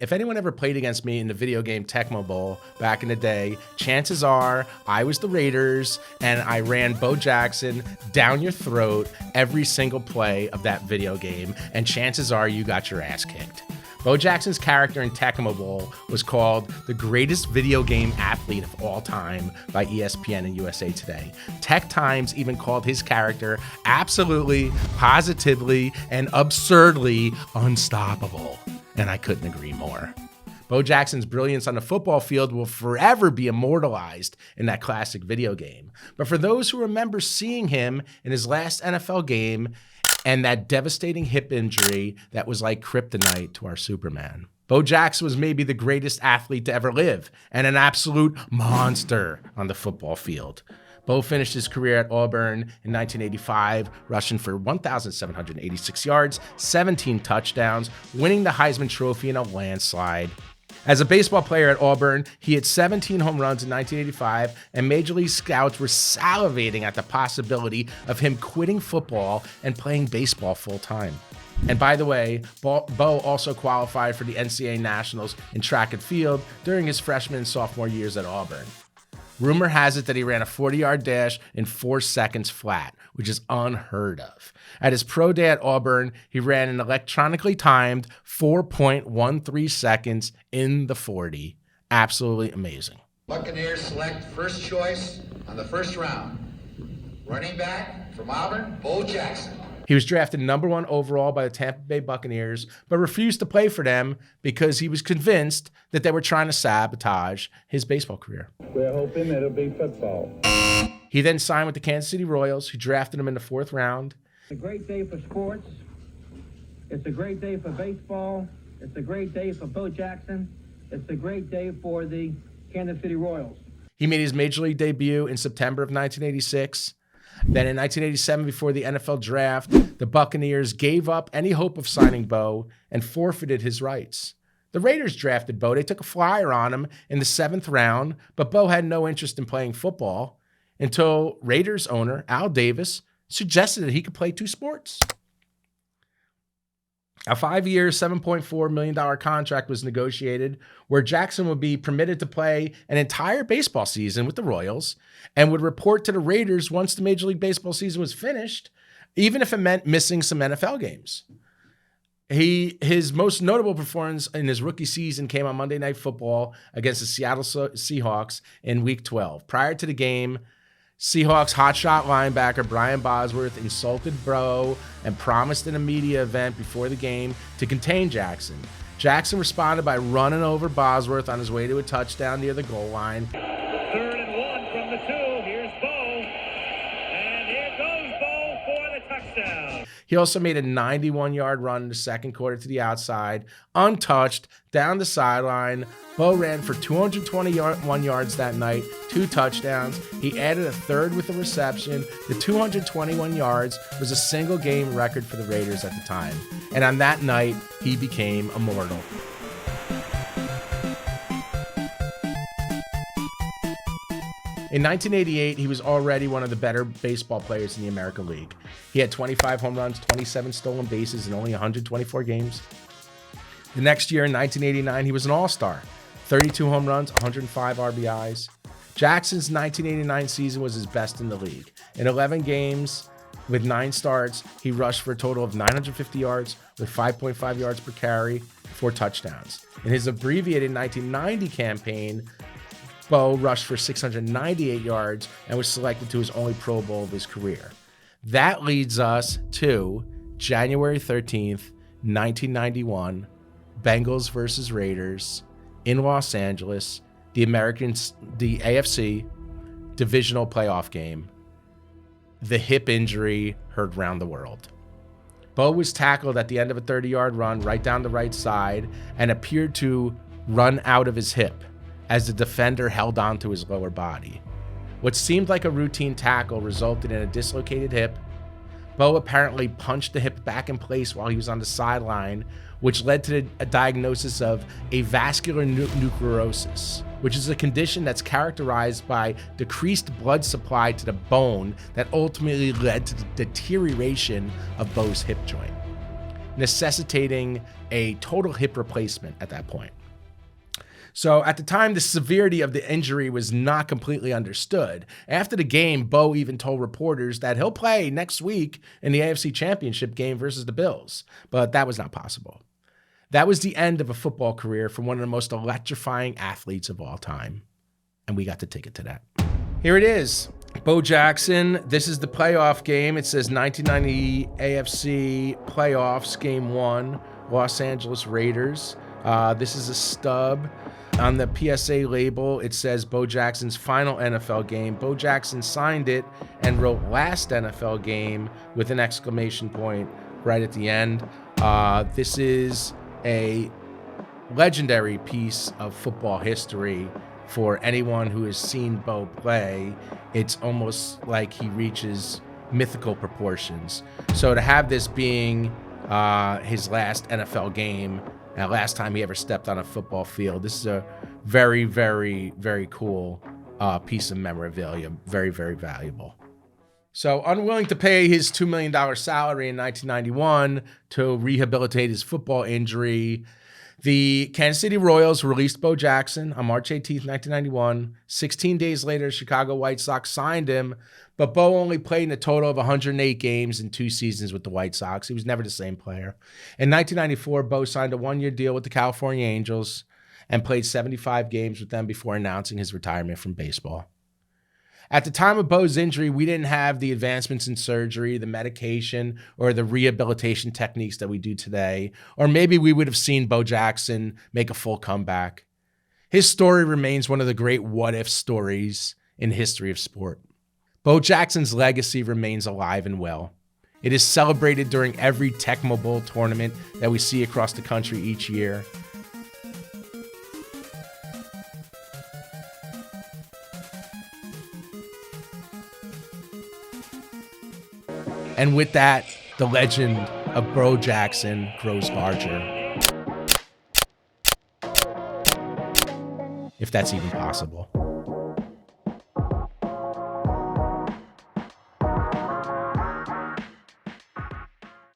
If anyone ever played against me in the video game Tecmo Bo back in the day, chances are I was the Raiders and I ran Bo Jackson down your throat every single play of that video game, and chances are you got your ass kicked. Bo Jackson's character in Tecmo Bo was called the greatest video game athlete of all time by ESPN and USA Today. Tech Times even called his character absolutely, positively, and absurdly unstoppable. And I couldn't agree more. Bo Jackson's brilliance on the football field will forever be immortalized in that classic video game. But for those who remember seeing him in his last NFL game and that devastating hip injury that was like kryptonite to our Superman, Bo Jackson was maybe the greatest athlete to ever live and an absolute monster on the football field. Bo finished his career at Auburn in 1985, rushing for 1,786 yards, 17 touchdowns, winning the Heisman Trophy in a landslide. As a baseball player at Auburn, he hit 17 home runs in 1985, and Major League scouts were salivating at the possibility of him quitting football and playing baseball full-time. And by the way, Bo also qualified for the NCAA Nationals in track and field during his freshman and sophomore years at Auburn. Rumor has it that he ran a 40-yard dash in 4 seconds flat, which is unheard of. At his pro day at Auburn, he ran an electronically timed 4.13 seconds in the 40. Absolutely amazing. Buccaneers select first choice on the first round. Running back from Auburn, Bo Jackson. He was drafted number 1 overall by the Tampa Bay Buccaneers, but refused to play for them because he was convinced that they were trying to sabotage his baseball career. We're hoping it'll be football. He then signed with the Kansas City Royals, who drafted him in the 4th round. It's a great day for sports. It's a great day for baseball. It's a great day for Bo Jackson. It's a great day for the Kansas City Royals. He made his major league debut in September of 1986. Then in 1987, before the NFL draft, the Buccaneers gave up any hope of signing Bo and forfeited his rights. The Raiders drafted Bo. They took a flyer on him in the 7th round, but Bo had no interest in playing football until Raiders owner Al Davis suggested that he could play 2 sports. A 5-year, $7.4 million contract was negotiated where Jackson would be permitted to play an entire baseball season with the Royals and would report to the Raiders once the Major League Baseball season was finished, even if it meant missing some NFL games. His most notable performance in his rookie season came on Monday Night Football against the Seattle Seahawks in Week 12. Prior to the game, Seahawks hotshot linebacker Brian Bosworth insulted Bo and promised in a media event before the game to contain Jackson. Jackson responded by running over Bosworth on his way to a touchdown near the goal line. 3rd and 1 from the 2. Here's Bo. And here goes Bo for the touchdown. He also made a 91-yard run in the 2nd quarter to the outside, untouched, down the sideline. Bo ran for 221 yards that night, 2 touchdowns. He added a 3rd with a reception. The 221 yards was a single game record for the Raiders at the time. And on that night, he became immortal. In 1988, he was already one of the better baseball players in the American League. He had 25 home runs, 27 stolen bases in only 124 games. The next year, in 1989, he was an all-star. 32 home runs, 105 RBIs. Jackson's 1989 season was his best in the league. In 11 games with 9 starts, he rushed for a total of 950 yards with 5.5 yards per carry, 4 touchdowns. In his abbreviated 1990 campaign, Bo rushed for 698 yards and was selected to his only Pro Bowl of his career. That leads us to January 13th, 1991, Bengals versus Raiders in Los Angeles, the AFC divisional playoff game. The hip injury heard round the world. Bo was tackled at the end of a 30-yard run right down the right side and appeared to run out of his hip as the defender held onto his lower body. What seemed like a routine tackle resulted in a dislocated hip. Bo apparently punched the hip back in place while he was on the sideline, which led to a diagnosis of avascular necrosis, which is a condition that's characterized by decreased blood supply to the bone that ultimately led to the deterioration of Bo's hip joint. necessitating a total hip replacement at that point. So at the time, the severity of the injury was not completely understood. After the game, Bo even told reporters that he'll play next week in the AFC Championship game versus the Bills, but that was not possible. That was the end of a football career for one of the most electrifying athletes of all time, and we got the ticket to that. Here it is. Bo Jackson, this is the playoff game. It says 1990 AFC Playoffs, Game 1, Los Angeles Raiders. This is a stub. On the PSA label, it says Bo Jackson's final NFL game. Bo Jackson signed it and wrote last NFL game with an exclamation point right at the end. This is a legendary piece of football history for anyone who has seen Bo play. It's almost like he reaches mythical proportions. So to have this being his last NFL game, last time he ever stepped on a football field, this is a very, very, very cool piece of memorabilia. Very, very valuable. So unwilling to pay his $2 million salary in 1991 to rehabilitate his football injury, the Kansas City Royals released Bo Jackson on March 18th, 1991. 16 days later, Chicago White Sox signed him, but Bo only played in a total of 108 games in 2 seasons with the White Sox. He was never the same player. In 1994, Bo signed a 1-year deal with the California Angels and played 75 games with them before announcing his retirement from baseball. At the time of Bo's injury, we didn't have the advancements in surgery, the medication, or the rehabilitation techniques that we do today. Or maybe we would have seen Bo Jackson make a full comeback. His story remains one of the great what-if stories in the history of sport. Bo Jackson's legacy remains alive and well. It is celebrated during every Tecmo Bowl tournament that we see across the country each year. And with that, the legend of Bo Jackson grows larger. If that's even possible.